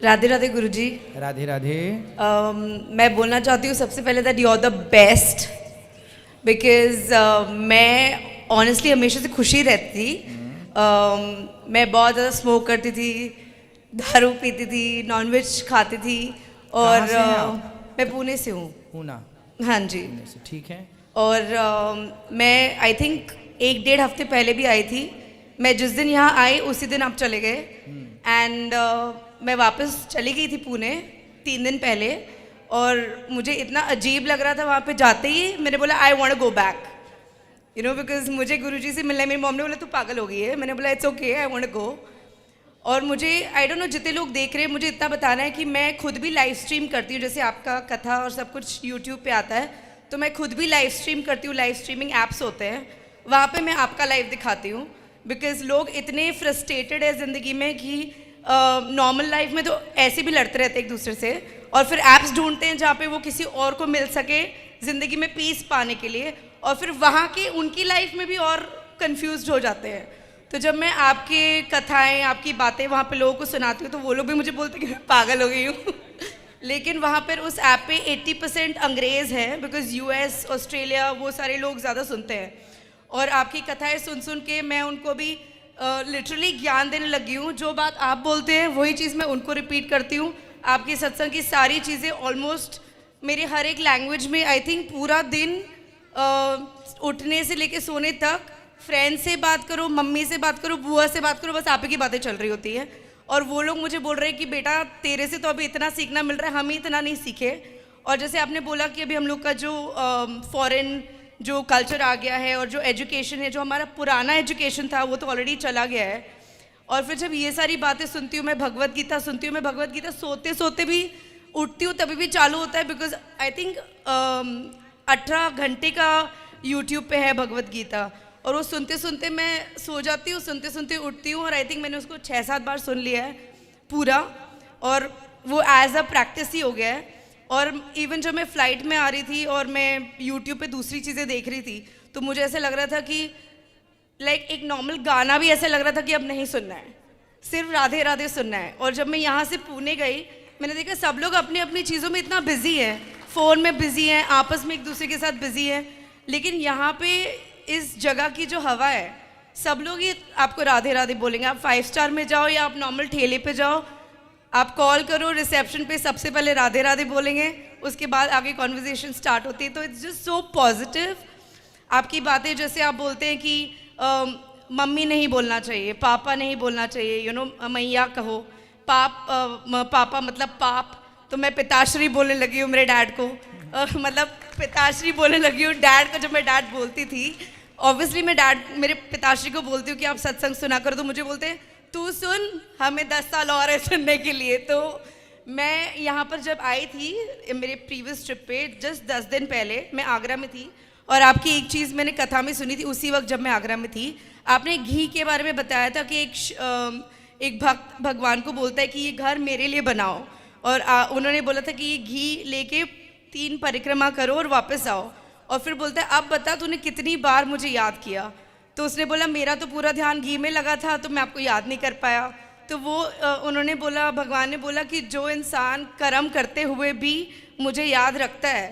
राधे राधे गुरुजी। राधे राधे। मैं बोलना चाहती हूँ सबसे पहले that you are the best, because मैं ऑनेस्टली हमेशा से खुशी रहती थी। मैं बहुत ज़्यादा स्मोक करती थी, दारू पीती थी, नॉनवेज खाती थी और कहाँ से हैं आप? मैं पुणे से हूँ। पूना। हाँ जी। पुणे से, ठीक है। और मैं आई थिंक 1-1.5 हफ्ते पहले भी आई थी। मैं जिस दिन यहाँ आई उसी दिन आप चले गए एंड मैं वापस चली गई थी पुणे 3 दिन पहले। और मुझे इतना अजीब लग रहा था वहाँ पे जाते ही, मैंने बोला I want to go back, you know, because मुझे गुरुजी से मिलना है। मेरी मॉम ने बोला तू पागल हो गई है। मैंने बोला it's okay, I want to go. और मुझे आई डोंट नो जितने लोग देख रहे हैं, मुझे इतना बताना है कि मैं खुद भी लाइव स्ट्रीम करती हूँ, जैसे आपका कथा और सब कुछ यूट्यूब पे आता है, तो मैं खुद भी लाइव स्ट्रीम करती हूँ। लाइव स्ट्रीमिंग ऐप्स होते हैं, वहाँ पे मैं आपका लाइव दिखाती हूँ। बिकॉज लोग इतने फ्रस्ट्रेटेड है ज़िंदगी में कि नॉर्मल लाइफ में तो ऐसे भी लड़ते रहते हैं एक दूसरे से, और फिर ऐप्स ढूंढते हैं जहाँ पे वो किसी और को मिल सके ज़िंदगी में पीस पाने के लिए, और फिर वहाँ के उनकी लाइफ में भी और कंफ्यूज हो जाते हैं। तो जब मैं आपके कथाएं, आपकी बातें वहाँ पे लोगों को सुनाती हूँ, तो वो लोग भी मुझे बोलते हैं कि मैं पागल हो गई हूँ। लेकिन वहाँ पर उस ऐप पे 80% अंग्रेज़ हैं, बिकॉज यूएस, ऑस्ट्रेलिया, वो सारे लोग ज़्यादा सुनते हैं। और आपकी कथाएं सुन सुन के मैं उनको भी लिटरली ज्ञान देने लगी हूँ। जो बात आप बोलते हैं वही चीज़ मैं उनको रिपीट करती हूँ। आपकी सत्संग की सारी चीज़ें ऑलमोस्ट मेरे हर एक लैंग्वेज में, आई थिंक पूरा दिन उठने से लेके सोने तक, फ्रेंड से बात करो, मम्मी से बात करो, बुआ से बात करो, बस आप ही की बातें चल रही होती है। और वो लोग मुझे बोल रहे हैं कि बेटा तेरे से तो अभी इतना सीखना मिल रहा है, हम ही इतना नहीं सीखे। और जैसे आपने बोला कि अभी हम लोग का जो फॉरेन जो कल्चर आ गया है और जो एजुकेशन है, जो हमारा पुराना एजुकेशन था वो तो ऑलरेडी चला गया है। और फिर जब ये सारी बातें सुनती हूँ, मैं भगवत गीता सुनती हूँ, मैं भगवत गीता सोते सोते भी उठती हूँ तभी भी चालू होता है, बिकॉज आई थिंक 18 घंटे का यूट्यूब पे है भगवत गीता, और वो सुनते सुनते मैं सो जाती हूँ, सुनते सुनते उठती हूँ। और आई थिंक मैंने उसको 6-7 बार सुन लिया है पूरा, और वो एज अ प्रैक्टिस ही हो गया है। और इवन जब मैं फ़्लाइट में आ रही थी और मैं यूट्यूब पे दूसरी चीज़ें देख रही थी, तो मुझे ऐसे लग रहा था कि लाइक एक नॉर्मल गाना भी ऐसे लग रहा था कि अब नहीं सुनना है, सिर्फ राधे राधे सुनना है। और जब मैं यहाँ से पुणे गई, मैंने देखा सब लोग अपनी अपनी चीज़ों में इतना बिजी हैं, फ़ोन में बिजी हैं, आपस में एक दूसरे के साथ बिजी हैं। लेकिन यहाँ पे इस जगह की जो हवा है, सब लोग ये आपको राधे राधे बोलेंगे। आप 5 स्टार में जाओ या आप नॉर्मल ठेले पे जाओ, आप कॉल करो रिसेप्शन पे, सबसे पहले राधे राधे बोलेंगे, उसके बाद आगे कॉन्वर्जेशन स्टार्ट होती है। तो इट्स जस्ट सो पॉजिटिव। आपकी बातें जैसे आप बोलते हैं कि मम्मी नहीं बोलना चाहिए, पापा नहीं बोलना चाहिए, यू नो, मैया कहो, पापा मतलब पाप, तो मैं पिताश्री बोलने लगी हूँ मेरे डैड को। मतलब पिताश्री बोलने लगी हूँ डैड को। जब मैं डैड बोलती थी, ऑब्वियसली मैं डैड मेरे पिताश्री को बोलती हूँ कि आप सत्संग सुना करो, तो मुझे बोलते हैं तू सुन, हमें 10 साल और है सुनने के लिए। तो मैं यहाँ पर जब आई थी मेरे प्रीवियस ट्रिप पे, जस्ट 10 दिन पहले मैं आगरा में थी, और आपकी एक चीज़ मैंने कथा में सुनी थी उसी वक्त जब मैं आगरा में थी। आपने घी के बारे में बताया था कि एक भक्त भगवान को बोलता है कि ये घर मेरे लिए बनाओ, और उन्होंने बोला था कि ये घी लेके 3 परिक्रमा करो और वापस आओ। और फिर बोलता है अब बता तूने कितनी बार मुझे याद किया। तो उसने बोला मेरा तो पूरा ध्यान घी में लगा था, तो मैं आपको याद नहीं कर पाया। तो वो उन्होंने बोला, भगवान ने बोला कि जो इंसान कर्म करते हुए भी मुझे याद रखता है,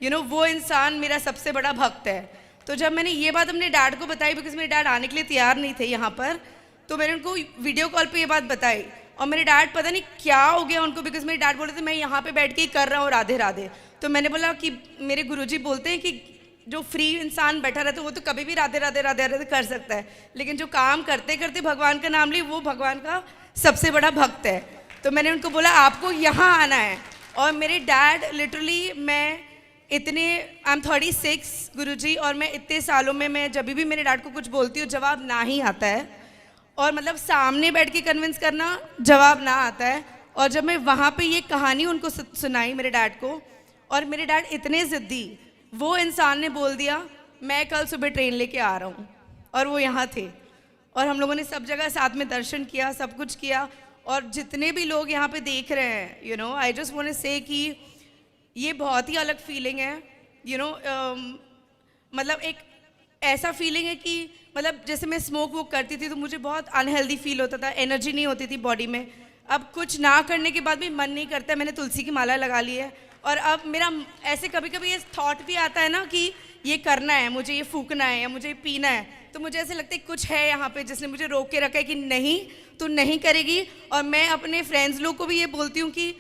यू नो, वो इंसान मेरा सबसे बड़ा भक्त है। तो जब मैंने ये बात अपने डैड को बताई, बिकॉज मेरे डैड आने के लिए तैयार नहीं थे यहाँ पर, तो मैंने उनको वीडियो कॉल पे ये बात बताई। और मेरे डैड पता नहीं क्या हो गया उनको, बिकॉज मेरे डैड बोले थे मैं यहाँ पे बैठ के ही कर रहा हूँ राधे राधे। तो मैंने बोला कि मेरे गुरुजी बोलते हैं कि जो फ्री इंसान बैठा रहता है वो तो कभी भी राधे राधे राधे राधे कर सकता है, लेकिन जो काम करते करते भगवान का नाम ले, वो भगवान का सबसे बड़ा भक्त है। तो मैंने उनको बोला आपको यहाँ आना है। और मेरे डैड लिटरली, मैं इतने, आई एम 36 गुरुजी, और मैं इतने सालों में मैं जब भी मेरे डैड को कुछ बोलती हूँ जवाब ना ही आता है, और मतलब सामने बैठ के कन्विंस करना जवाब ना आता है। और जब मैं वहाँ पे ये कहानी उनको सुनाई मेरे डैड को, और मेरे डैड इतने ज़िद्दी, वो इंसान ने बोल दिया मैं कल सुबह ट्रेन लेके आ रहा हूँ, और वो यहाँ थे। और हम लोगों ने सब जगह साथ में दर्शन किया, सब कुछ किया। और जितने भी लोग यहाँ पे देख रहे हैं, you know, I just want to say कि ये बहुत ही अलग फीलिंग है, यू नो। मतलब एक ऐसा फीलिंग है कि मतलब जैसे मैं स्मोक वो करती थी तो मुझे बहुत अनहेल्दी फील होता था, एनर्जी नहीं होती थी बॉडी में। अब कुछ ना करने के बाद भी मन नहीं करता है। मैंने तुलसी की माला लगा ली है और अब मेरा ऐसे कभी कभी ये थॉट भी आता है ना कि ये करना है, मुझे ये फूकना है या मुझे ये पीना है, तो मुझे ऐसे लगता है कुछ है यहाँ पे जिसने मुझे रोक के रखा है कि नहीं तू नहीं करेगी। और मैं अपने फ्रेंड्स लोग को भी ये बोलती हूँ कि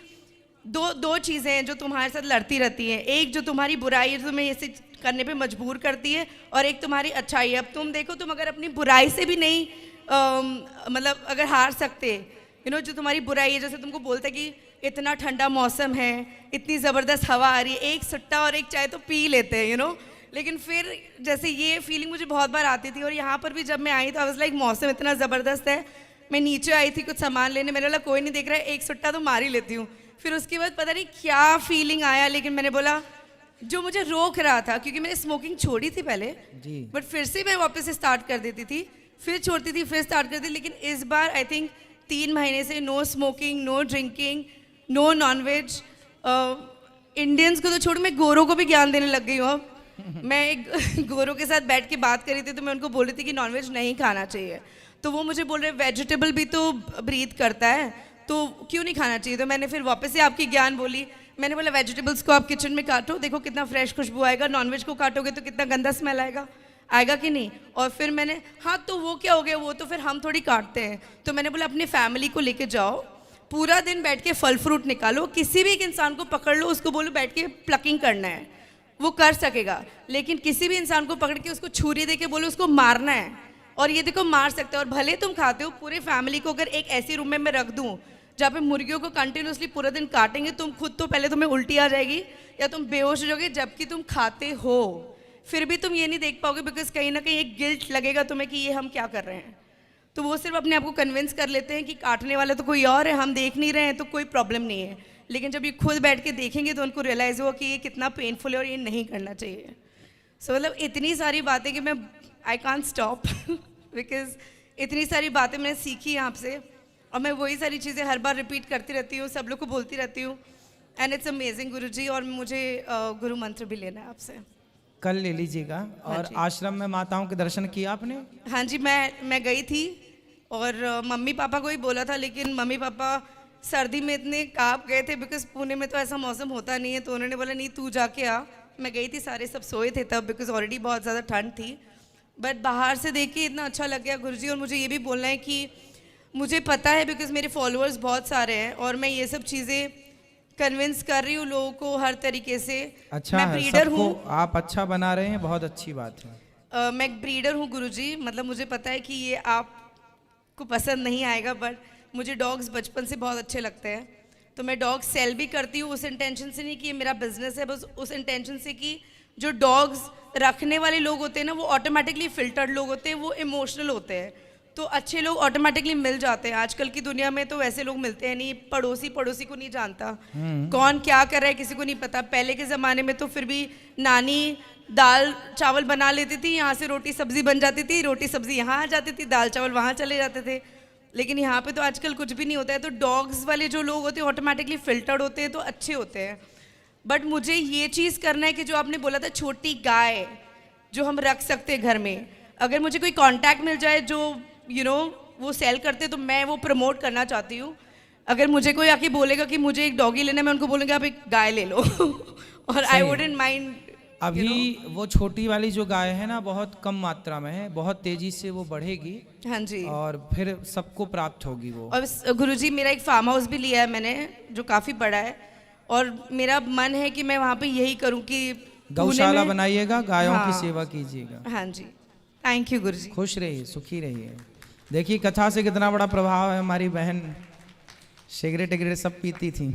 दो चीज़ें हैं जो तुम्हारे साथ लड़ती रहती हैं, एक जो तुम्हारी बुराई है जो तुम्हें ऐसे करने पे मजबूर करती है, और एक तुम्हारी अच्छाई है। अब तुम देखो, तुम अगर अपनी बुराई से भी नहीं मतलब अगर हार सकते, जो तुम्हारी बुराई है, जैसे तुमको बोलता है कि इतना ठंडा मौसम है, इतनी ज़बरदस्त हवा आ रही है, एक सुट्टा और एक चाय तो पी लेते हैं, लेकिन फिर जैसे ये फीलिंग मुझे बहुत बार आती थी। और यहाँ पर भी जब मैं आई तो आई वाज लाइक मौसम इतना ज़बरदस्त है, मैं नीचे आई थी कुछ सामान लेने, मेरे वाला कोई नहीं देख रहा है, एक सुट्टा तो मार ही लेती हूँ। फिर उसके बाद पता नहीं क्या फीलिंग आया, लेकिन मैंने बोला जो मुझे रोक रहा था, क्योंकि मैंने स्मोकिंग छोड़ी थी पहले जी, बट फिर से मैं वापस से स्टार्ट कर देती थी, फिर छोड़ती थी, फिर स्टार्ट करती थी। लेकिन इस बार आई थिंक 3 महीने से no smoking, no drinking, no nonveg. Indians को तो छोड़, मैं गोरों को भी ज्ञान देने लग गई हूँ अब। मैं एक गोरों के साथ बैठ के बात कर रही थी तो मैं उनको बोल रही थी कि नॉनवेज नहीं खाना चाहिए, तो वो मुझे बोल रहे वेजिटेबल भी तो ब्रीथ करता है तो क्यों नहीं खाना चाहिए। तो मैंने फिर वापस से आपकी ज्ञान बोली, मैंने बोला वेजिटेबल्स को आप किचन में काटो, देखो कितना फ्रेश खुशबू आएगा, नॉनवेज को काटोगे तो कितना गंदा स्मेल आएगा कि नहीं। और फिर मैंने हाँ तो वो क्या हो गया, वो तो फिर हम थोड़ी काटते हैं। तो मैंने बोला अपनी फैमिली को लेके जाओ, पूरा दिन बैठ के फल फ्रूट निकालो, किसी भी एक इंसान को पकड़ लो, उसको बोलो बैठ के प्लकिंग करना है, वो कर सकेगा। लेकिन किसी भी इंसान को पकड़ के उसको छुरी दे के बोलो उसको मारना है, और ये देखो मार सकते हो। और भले तुम खाते हो, पूरे फैमिली को अगर एक ऐसी रूम में मैं रख दूँ जहाँ पे मुर्गियों को कंटिन्यूसली पूरा दिन काटेंगे, तुम खुद तो पहले तुम्हें उल्टी आ जाएगी या तुम बेहोश हो जाओगे जबकि तुम खाते हो, फिर भी तुम ये नहीं देख पाओगे, बिकॉज कहीं ना कहीं एक गिल्ट लगेगा तुम्हें कि ये हम क्या कर रहे हैं। तो वो सिर्फ अपने आप को कन्विंस कर लेते हैं कि काटने वाला तो कोई और है, हम देख नहीं रहे हैं तो कोई प्रॉब्लम नहीं है। लेकिन जब ये खुद बैठ के देखेंगे तो उनको रियलाइज़ हुआ कि ये कितना पेनफुल है और ये नहीं करना चाहिए। सो मतलब इतनी सारी बातें कि मैं आई कांट स्टॉप बिकॉज इतनी सारी बातें मैंने सीखी आपसे, और मैं वही सारी चीज़ें हर बार रिपीट करती रहती हूँ, सब लोग को बोलती रहती हूँ। एंड इट्स अमेजिंग गुरुजी, और मुझे गुरु मंत्र भी लेना है आपसे। कल ले लीजिएगा। और आश्रम में माताओं के दर्शन किया आपने? हाँ जी, मैं गई थी और मम्मी पापा को ही बोला था, लेकिन मम्मी पापा सर्दी में इतने काँप गए थे, बिकॉज पुणे में तो ऐसा मौसम होता नहीं है, तो उन्होंने बोला नहीं तू जाके आ। मैं गई थी, सारे सब सोए थे तब, बिकॉज ऑलरेडी बहुत ज़्यादा ठंड थी। बट बाहर से देख के इतना अच्छा लग गया गुरुजी। और मुझे ये भी बोलना है कि मुझे पता है, बिकॉज मेरे फॉलोअर्स बहुत सारे हैं और मैं ये सब चीज़ें कन्विंस कर रही हूँ लोगों को हर तरीके से। अच्छा मैं है, ब्रीडर सबको हूँ, आप अच्छा बना रहे हैं, बहुत अच्छी बात है। मैं एक ब्रीडर हूँ गुरुजी। मतलब मुझे पता है कि ये आपको पसंद नहीं आएगा, बट मुझे डॉग्स बचपन से बहुत अच्छे लगते हैं, तो मैं डॉग्स सेल भी करती हूँ उस इंटेंशन से नहीं कि ये मेरा बिजनेस है, बस उस इंटेंशन से कि जो डॉग्स रखने वाले लोग होते हैं ना, वो ऑटोमेटिकली फिल्टर्ड लोग होते हैं, वो इमोशनल होते हैं, तो अच्छे लोग ऑटोमेटिकली मिल जाते हैं। आजकल की दुनिया में तो वैसे लोग मिलते हैं नहीं, पड़ोसी को नहीं जानता, कौन क्या कर रहा है किसी को नहीं पता। पहले के ज़माने में तो फिर भी नानी दाल चावल बना लेती थी, यहाँ से रोटी सब्जी बन जाती थी, रोटी सब्जी यहाँ आ जाती थी, दाल चावल वहाँ चले जाते थे। लेकिन यहाँ पे तो आजकल कुछ भी नहीं होता है। तो डॉग्स वाले जो लोग होते हैं ऑटोमेटिकली फिल्टर्ड होते हैं, तो अच्छे होते हैं। बट मुझे ये चीज़ करना है कि जो आपने बोला था छोटी गाय जो हम रख सकते हैं घर में, अगर मुझे कोई कांटेक्ट मिल जाए जो वो सेल करते, तो मैं वो प्रमोट करना चाहती हूँ। अगर मुझे कोई आके बोलेगा कि मुझे एक डॉगी लेना है, मैं उनको बोलूँगी आप एक गाय ले लो और आई वुडंट माइंड। अभी वो छोटी वाली जो गाय है ना, बहुत कम मात्रा में है, बहुत तेजी से वो बढ़ेगी। हाँ जी, और फिर सबको प्राप्त होगी वो। और गुरुजी मेरा एक फार्म हाउस भी लिया है मैंने, जो काफ़ी बड़ा है, और मेरा मन है कि मैं वहाँ पे यही करूँ कि गौशाला बनाइएगा, गायों की हाँ, सेवा कीजिएगा। हाँ जी, थैंक यू गुरुजी। खुश रहिए, सुखी रहिए। देखिए कथा से कितना बड़ा प्रभाव है। हमारी बहन सिगरेट सब पीती थी,